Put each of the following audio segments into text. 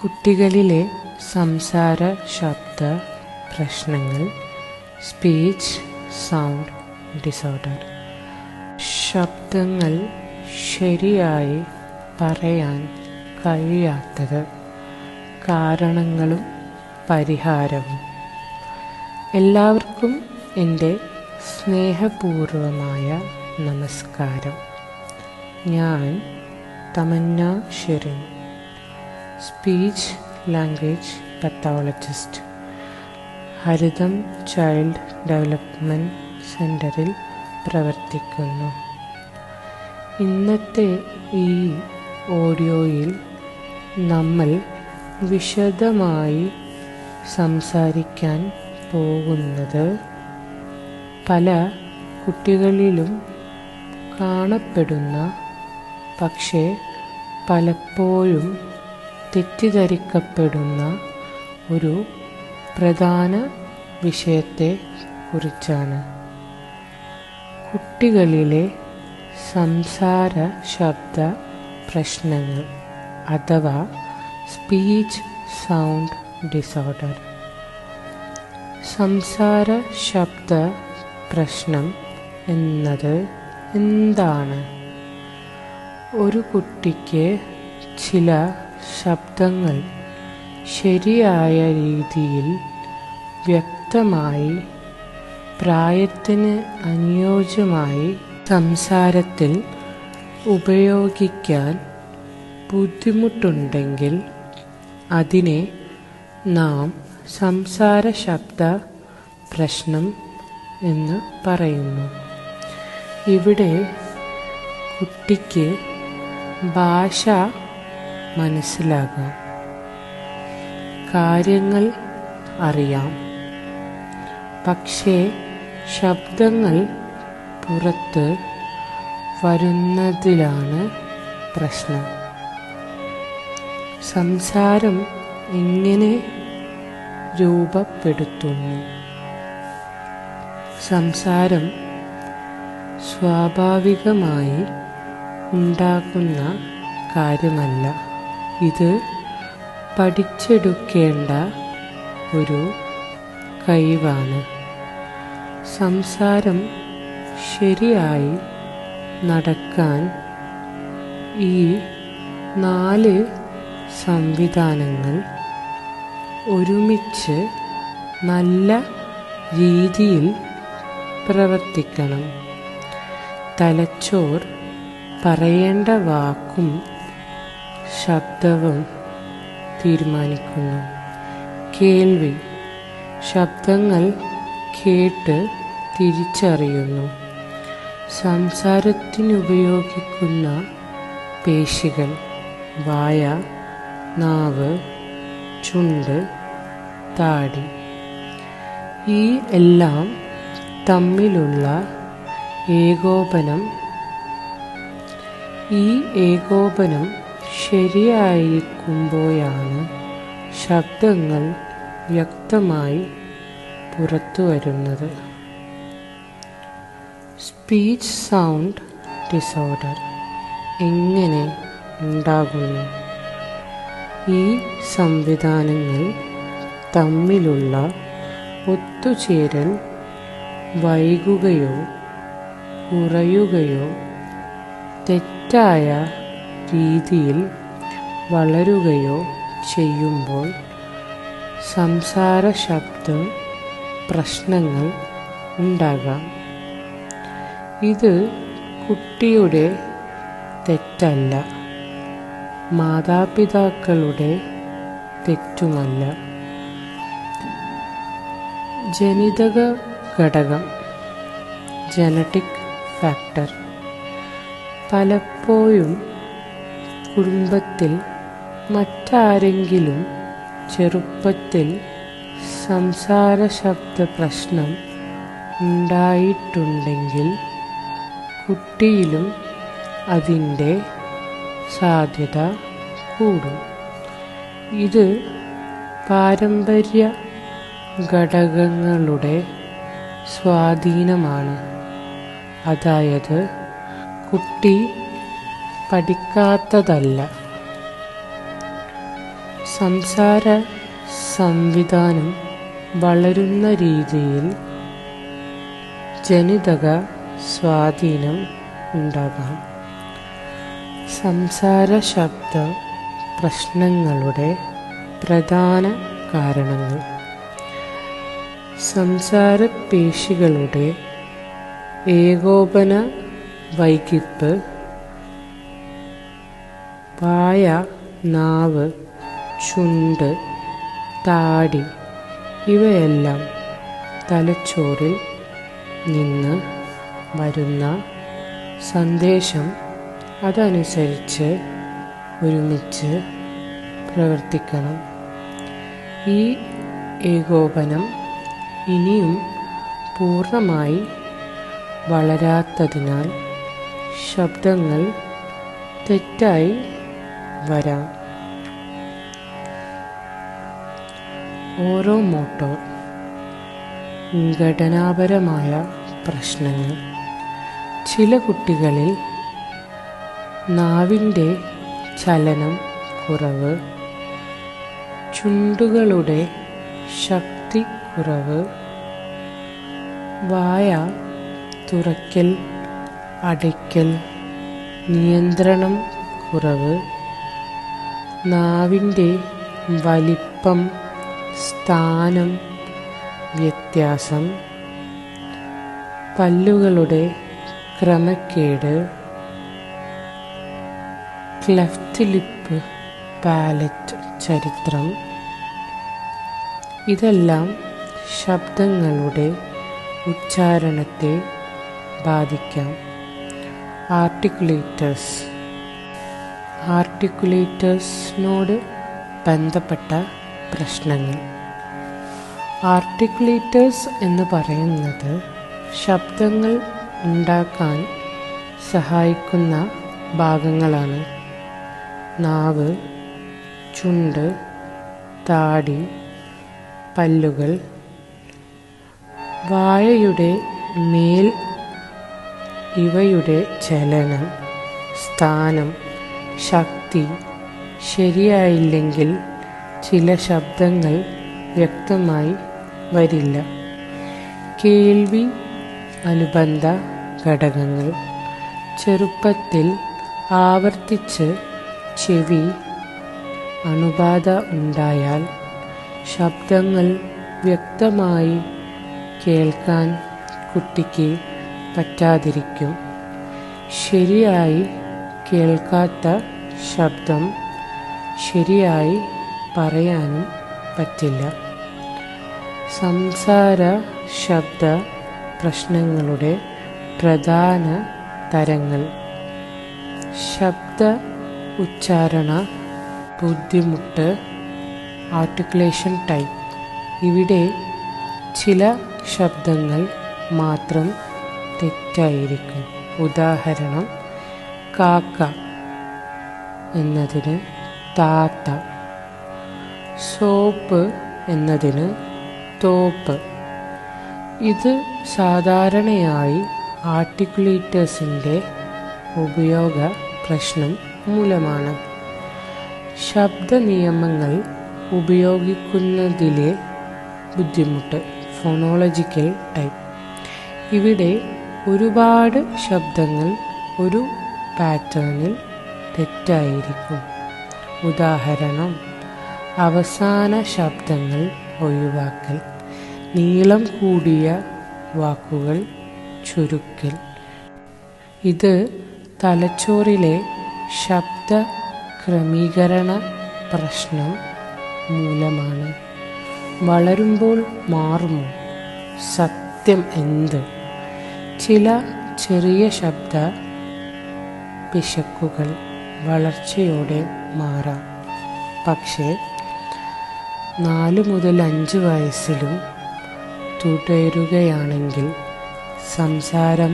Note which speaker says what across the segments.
Speaker 1: കുട്ടികളിലെ സംസാര ശബ്ദ പ്രശ്നങ്ങൾ, സ്പീച്ച് സൗണ്ട് ഡിസോർഡർ. ശബ്ദങ്ങൾ ശരിയായി പറയാൻ കഴിയാത്തത്, കാരണങ്ങളും പരിഹാരവും. എല്ലാവർക്കും എൻ്റെ സ്നേഹപൂർവമായ നമസ്കാരം. ഞാൻ Tamanna Sherin, speech language pathologist, Haritham child development സെൻ്ററിൽ പ്രവർത്തിക്കുന്നു. ഇന്നത്തെ ഈ ഓഡിയോയിൽ നമ്മൾ വിശദമായി സംസാരിക്കാൻ പോകുന്നത് പല കുട്ടികളിലും കാണപ്പെടുന്ന, പക്ഷേ പലപ്പോഴും തെറ്റിദ്ധരിക്കപ്പെടുന്ന ഒരു പ്രധാന വിഷയത്തെ കുറിച്ചാണ്. കുട്ടികളിലെ സംസാര ശബ്ദ പ്രശ്നങ്ങൾ അഥവാ സ്പീച്ച് സൗണ്ട് ഡിസോർഡർ. സംസാര ശബ്ദ പ്രശ്നം എന്നത് എന്താണ്? ഒരു കുട്ടിക്ക് ചില ശബ്ദങ്ങൾ ശരിയായ രീതിയിൽ വ്യക്തമായി പ്രായത്തിന് അനുയോജ്യമായി സംസാരത്തിൽ ഉപയോഗിക്കാൻ ബുദ്ധിമുട്ടുണ്ടെങ്കിൽ അതിനെ നാം സംസാര ശബ്ദ പ്രശ്നം എന്ന് പറയുന്നു. ഇവിടെ കുട്ടിക്ക് ഭാഷ മനസ്സിലാകാം, കാര്യങ്ങൾ അറിയാം, പക്ഷേ ശബ്ദങ്ങൾ പുറത്ത് വരുന്നതിലാണ് പ്രശ്നം. സംസാരം എങ്ങനെ രൂപപ്പെടുത്തുന്നു? സംസാരം സ്വാഭാവികമായി ഉണ്ടാകുന്ന കാര്യമല്ല. ഇത് പഠിച്ചെടുക്കേണ്ട ഒരു കഴിവാണ്. സംസാരം ശരിയായി നടക്കാൻ ഈ 4 സംവിധാനങ്ങൾ ഒരുമിച്ച് നല്ല രീതിയിൽ പ്രവർത്തിക്കണം. തലച്ചോർ പറയേണ്ട വാക്കും ശബ്ദവും തീരുമാനിക്കുന്നു. കേൾവി, ശബ്ദങ്ങൾ കേട്ട് തിരിച്ചറിയുന്നു. സംസാരത്തിനുപയോഗിക്കുന്ന പേശികൾ, വായ, നാവ്, ചുണ്ട്, താടി, ഈ എല്ലാം തമ്മിലുള്ള ഏകോപനം ശരിയായിരിക്കുമ്പോഴാണ് ശബ്ദങ്ങൾ വ്യക്തമായി പുറത്തു വരുന്നത്. സ്പീച്ച് സൗണ്ട് ഡിസോർഡർ എങ്ങനെ ഉണ്ടാകുന്നു? ഈ സംവിധാനങ്ങൾ തമ്മിലുള്ള ഒത്തുചേരൽ വൈകുകയോ കുറയുകയോ തെറ്റായ രീതിയിൽ വളരുകയോ ചെയ്യുമ്പോൾ സംസാര ശബ്ദ പ്രശ്നങ്ങൾ ഉണ്ടാകാം. ഇത് കുട്ടിയുടെ തെറ്റല്ല, മാതാപിതാക്കളുടെ തെറ്റുമല്ല. ജനിതക ഘടകം, ജനറ്റിക് ഫാക്ടർ. പലപ്പോഴും കുടുംബത്തിൽ മറ്റാരെങ്കിലും ചെറുപ്പത്തിൽ സംസാര ശബ്ദ പ്രശ്നം ഉണ്ടായിട്ടുണ്ടെങ്കിൽ കുട്ടിയിലും അതിൻ്റെ സാധ്യത കൂടും. ഇത് പാരമ്പര്യ ഘടകങ്ങളുടെ സ്വാധീനമാണ്. അതായത് കുട്ടി പഠിക്കാത്തതല്ല. സംസാര സംവിധാനം വളരുന്ന രീതിയിൽ ജനിതക സ്വാധീനം ഉണ്ടാകാം. സംസാര ശബ്ദ പ്രശ്നങ്ങളുടെ പ്രധാന കാരണങ്ങൾ: സംസാരപേശികളുടെ ഏകോപന വൈകിപ്പ്, വായ, നാവ്, ചുണ്ട്, താടി ഇവയെല്ലാം തലച്ചോറിൽ നിന്ന് വരുന്ന സന്ദേശം അതനുസരിച്ച് ഒരുമിച്ച് പ്രവർത്തിക്കണം. ഈ ഏകോപനം ഇനിയും പൂർണ്ണമായി വളരാത്തതിനാൽ ശബ്ദങ്ങൾ തെറ്റായി വരാം. ഓരോ മോട്ടോർ ഘടനാപരമായ പ്രശ്നങ്ങൾ: ചില കുട്ടികളിൽ നാവിൻ്റെ ചലനം കുറവ്, ചുണ്ടുകളുടെ ശക്തി കുറവ്, വായ തുറക്കൽ അടയ്ക്കൽ നിയന്ത്രണം കുറവ്, നാവിൻ്റെ വലിപ്പം സ്ഥാനം വ്യത്യാസം, പല്ലുകളുടെ ക്രമക്കേട്, ക്ലെഫ്റ്റ് ലിപ്പ് പാലറ്റ് ചരിത്രം ഇതെല്ലാം ശബ്ദങ്ങളുടെ ഉച്ചാരണത്തെ ബാധിക്കാം. ആർട്ടിക്കുലേറ്റേഴ്സിനോട് ബന്ധപ്പെട്ട പ്രശ്നങ്ങൾ: ആർട്ടിക്കുലേറ്റേഴ്സ് എന്ന് പറയുന്നത് ശബ്ദങ്ങൾ ഉണ്ടാക്കാൻ സഹായിക്കുന്ന ഭാഗങ്ങളാണ്. നാവ്, ചുണ്ട്, താടി, പല്ലുകൾ. വായയുടെ മേൽ ഇവയുടെ ചലനം, സ്ഥാനം, ശക്തി ശരിയായില്ലെങ്കിൽ ചില ശബ്ദങ്ങൾ വ്യക്തമായി വരില്ല. കേൾവി അനുബന്ധ ഘടകങ്ങൾ: ചെറുപ്പത്തിൽ ആവർത്തിച്ച് ചെവി അണുബാധ ഉണ്ടായാൽ ശബ്ദങ്ങൾ വ്യക്തമായി കേൾക്കാൻ കുട്ടിക്ക് പറ്റാതിരിക്കും. ശരിയായി കേൾക്കാത്ത ശബ്ദം ശരിയായി പറയാനും പറ്റില്ല. സംസാര ശബ്ദ പ്രശ്നങ്ങളുടെ പ്രധാന തരങ്ങൾ: ശബ്ദ ഉച്ചാരണ ബുദ്ധിമുട്ട്, ആർട്ടിക്കുലേഷൻ ടൈപ്പ്. ഇവിടെ ചില ശബ്ദങ്ങൾ മാത്രം തെറ്റായിരിക്കും. ഉദാഹരണം: കാക്ക എന്നതിന് താത്ത, സോപ്പ് എന്നതിന് തോപ്പ്. ഇത് സാധാരണയായി ആർട്ടിക്കുലേറ്റേഴ്സിൻ്റെ ഉപയോഗ പ്രശ്നം മൂലമാണ്. ശബ്ദ നിയമങ്ങൾ ഉപയോഗിക്കുന്നതിലെ ബുദ്ധിമുട്ട്, ഫോണോളജിക്കൽ ടൈപ്പ്. ഇവിടെ ഒരുപാട് ശബ്ദങ്ങൾ ഒരു പാറ്റേണിൽ തെറ്റായിരിക്കും. ഉദാഹരണം: അവസാന ശബ്ദങ്ങൾ ഒഴിവാക്കൽ, നീളം കൂടിയ വാക്കുകൾ ചുരുക്കൽ. ഇത് തലച്ചോറിലെ ശബ്ദ ക്രമീകരണ പ്രശ്നം മൂലമാണ്. വളരുമ്പോൾ മാറുമോ? സത്യം എന്ത്? ചില ചെറിയ ശബ്ദ പിശകുകൾ വളർച്ചയോടെ മാറാം. പക്ഷേ 4 മുതൽ 5 വയസ്സിലും തുടരുകയാണെങ്കിൽ സംസാരം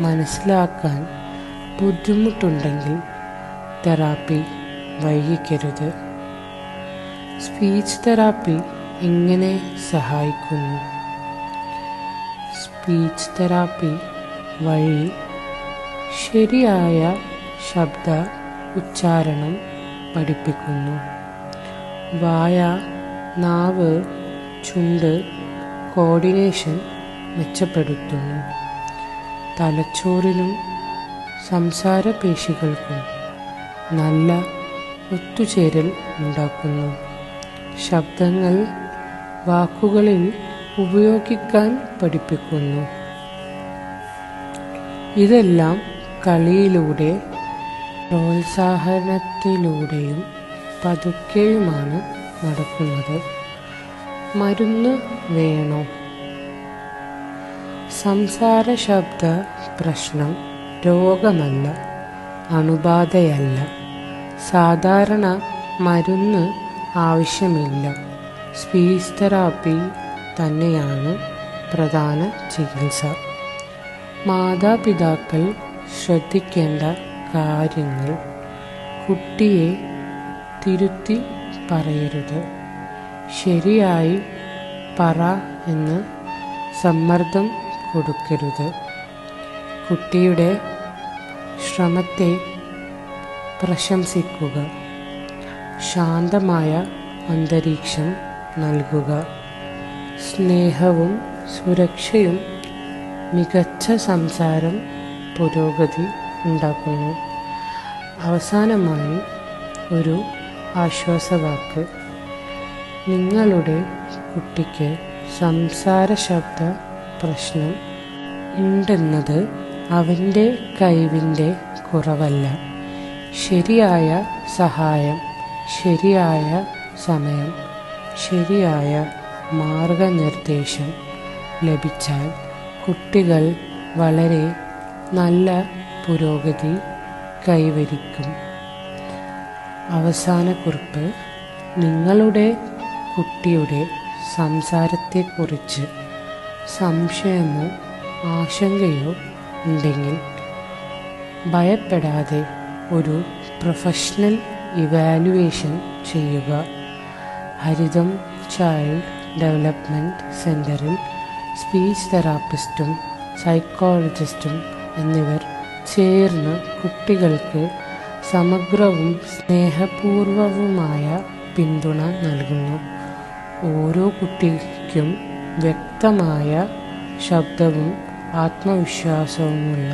Speaker 1: മനസ്സിലാക്കാൻ ബുദ്ധിമുട്ടുണ്ടെങ്കിൽ തെറാപ്പി വൈകിക്കരുത്. സ്പീച്ച് തെറാപ്പി എങ്ങനെ സഹായിക്കുന്നു? സ്പീച്ച് തെറാപ്പി വഴി ശരിയായ ശബ്ദ ഉച്ചാരണം പഠിപ്പിക്കുന്നു. വായ, നാവ്, ചുണ്ട് കോർഡിനേഷൻ മെച്ചപ്പെടുത്തുന്നു. തലച്ചോറിനും സംസാരപേശികൾക്കും നല്ല ഒത്തുചേരൽ ഉണ്ടാക്കുന്നു. ശബ്ദങ്ങൾ വാക്കുകളിൽ ഉപയോഗിക്കാൻ പഠിപ്പിക്കുന്നു. ഇതെല്ലാം കളിയിലൂടെ, പ്രോത്സാഹനത്തിലൂടെയും പതുക്കെയുമാണ് നടക്കുന്നത്. മരുന്ന് വേണോ? സംസാര ശബ്ദ പ്രശ്നം രോഗമല്ല, അണുബാധയല്ല. സാധാരണ മരുന്ന് ആവശ്യമില്ല. സ്പീച്ച് തെറാപ്പി തന്നെയാണ് പ്രധാന ചികിത്സ. മാതാപിതാക്കൾ ശ്രദ്ധിക്കേണ്ട കാര്യങ്ങൾ: കുട്ടിയെ തിരുത്തി പറയരുത്. ശരിയായി പറ എന്ന് സമ്മർദ്ദം കൊടുക്കരുത്. കുട്ടിയുടെ ശ്രമത്തെ പ്രശംസിക്കുക. ശാന്തമായ അന്തരീക്ഷം നൽകുക. സ്നേഹവും സുരക്ഷയും മികച്ച സംസാരം പുരോഗതി ഉണ്ടാക്കുന്നു. അവസാനമായി ഒരു ആശ്വാസവാക്ക്: നിങ്ങളുടെ കുട്ടിക്ക് സംസാര ശബ്ദ പ്രശ്നം ഉണ്ടെന്നത് അവൻ്റെ കഴിവിൻ്റെ കുറവല്ല. ശരിയായ സഹായം, ശരിയായ സമയം, ശരിയായ മാർഗനിർദ്ദേശം ലഭിച്ചാൽ കുട്ടികൾ വളരെ നല്ല പുരോഗതി കൈവരിക്കും. അവസാന കുറിപ്പ്: നിങ്ങളുടെ കുട്ടിയുടെ സംസാരത്തെക്കുറിച്ച് സംശയമോ ആശങ്കയോ ഉണ്ടെങ്കിൽ ഭയപ്പെടാതെ ഒരു പ്രൊഫഷണൽ ഇവാലുവേഷൻ ചെയ്യുക. ഹരിതം ചൈൽഡ് ഡെവലപ്മെൻറ്റ് സെൻ്ററിൽ സ്പീച്ച് തെറാപ്പിസ്റ്റും സൈക്കോളജിസ്റ്റും എന്നിവർ ചേർന്ന് കുട്ടികൾക്ക് സമഗ്രവും സ്നേഹപൂർവവുമായ പിന്തുണ നൽകുന്നു. ഓരോ കുട്ടിക്കും വ്യക്തമായ ശബ്ദവും ആത്മവിശ്വാസവുമുള്ള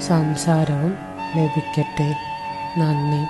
Speaker 1: സംസാരവും ലഭിക്കട്ടെ. നന്ദി.